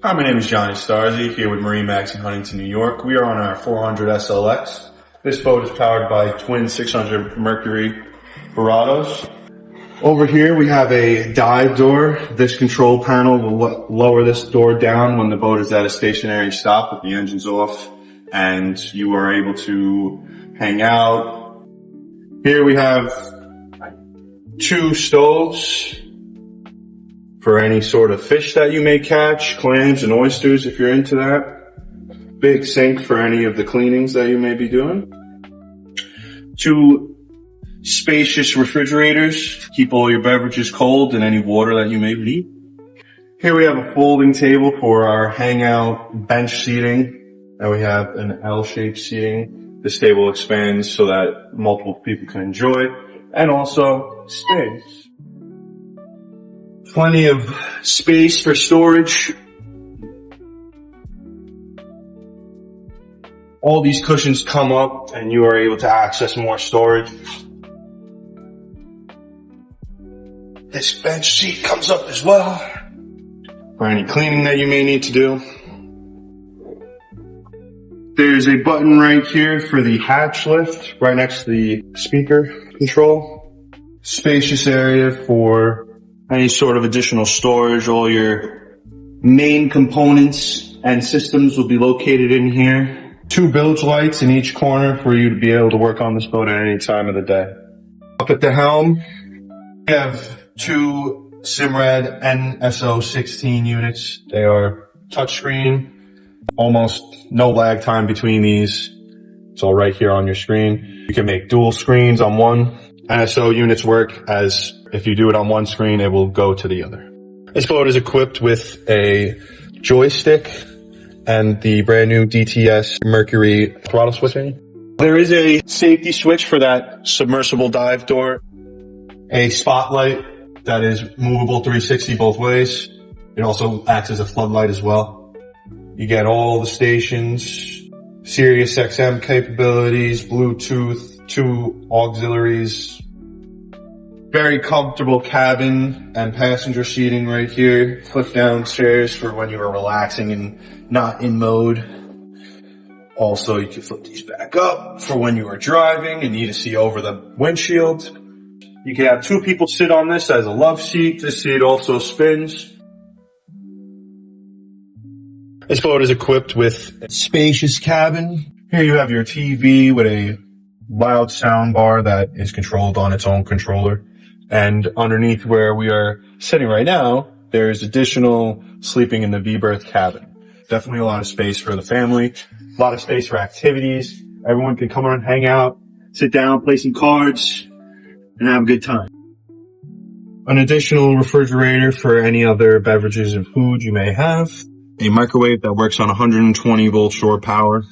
Hi, my name is Johnny Starzi here with MarineMax in Huntington, New York. We are on our 400 SLX. This boat is powered by twin 600 Mercury Verados. Over here we have a dive door. This control panel will lower this door down when the boat is at a stationary stop with the engines off and you are able to hang out. Here we have 2 stoves for any sort of fish that you may catch, clams and oysters if you're into that. Big sink for any of the cleanings that you may be doing. 2 spacious refrigerators to keep all your beverages cold and any water that you may need. Here we have a folding table for our hangout bench seating. And we have an L-shaped seating. This table expands so that multiple people can enjoy it. And also space. Plenty of space for storage. All these cushions come up and you are able to access more storage. This bench seat comes up as well for any cleaning that you may need to do. There's a button right here for the hatch lift right next to the speaker control. Spacious area for any sort of additional storage. All your main components and systems will be located in here. 2 bilge lights in each corner for you to be able to work on this boat at any time of the day. Up at the helm, we have 2 Simrad NSO16 units. They are touchscreen, almost no lag time between these. It's all right here on your screen. You can make dual screens on one. NSO units work as if you do it on one screen, it will go to the other. This boat is equipped with a joystick and the brand new DTS Mercury throttle switching. There is a safety switch for that submersible dive door, a spotlight that is movable 360 both ways. It also acts as a floodlight as well. You get all the stations, Sirius XM capabilities, Bluetooth, 2 auxiliaries. Very comfortable cabin and passenger seating right here. Flip down chairs for when you are relaxing and not in mode. Also, you can flip these back up for when you are driving and need to see over the windshield. You can have 2 people sit on this as a love seat. This seat also spins. This boat is equipped with a spacious cabin. Here you have your TV with a loud sound bar that is controlled on its own controller. And underneath where we are sitting right now, there's additional sleeping in the V-berth cabin. Definitely a lot of space for the family, a lot of space for activities. Everyone can come around, hang out, sit down, play some cards, and have a good time. An additional refrigerator for any other beverages and food you may have. A microwave that works on 120 volt shore power.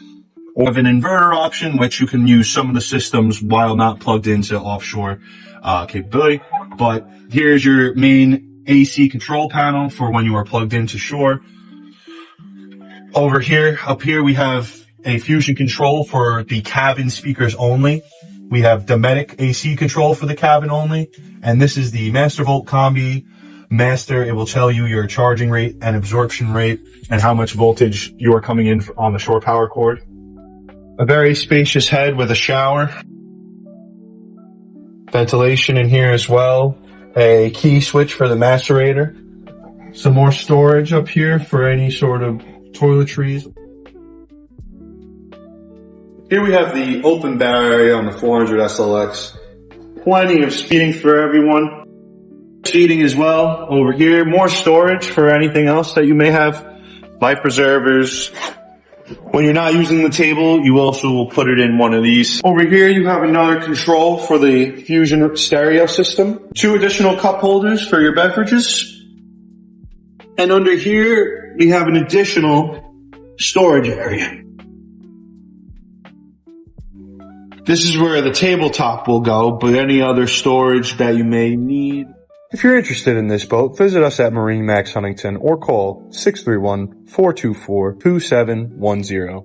We have an inverter option, which you can use some of the systems while not plugged into offshore capability. But here's your main AC control panel for when you are plugged into shore. Over here, up here, we have a fusion control for the cabin speakers only. We have Dometic AC control for the cabin only. And this is the Master Volt Combi Master. It will tell you your charging rate and absorption rate and how much voltage you are coming in on the shore power cord. A very spacious head with a shower. Ventilation in here as well. A key switch for the macerator. Some more storage up here for any sort of toiletries. Here we have the open bar area on the 400 SLX. Plenty of seating for everyone. Seating as well over here. More storage for anything else that you may have. Life preservers. When you're not using the table, you also will put it in one of these. Over here, you have another control for the Fusion stereo system. 2 additional cup holders for your beverages. And under here, we have an additional storage area. This is where the tabletop will go, but any other storage that you may need. If you're interested in this boat, visit us at MarineMax Huntington or call 631-424-2710.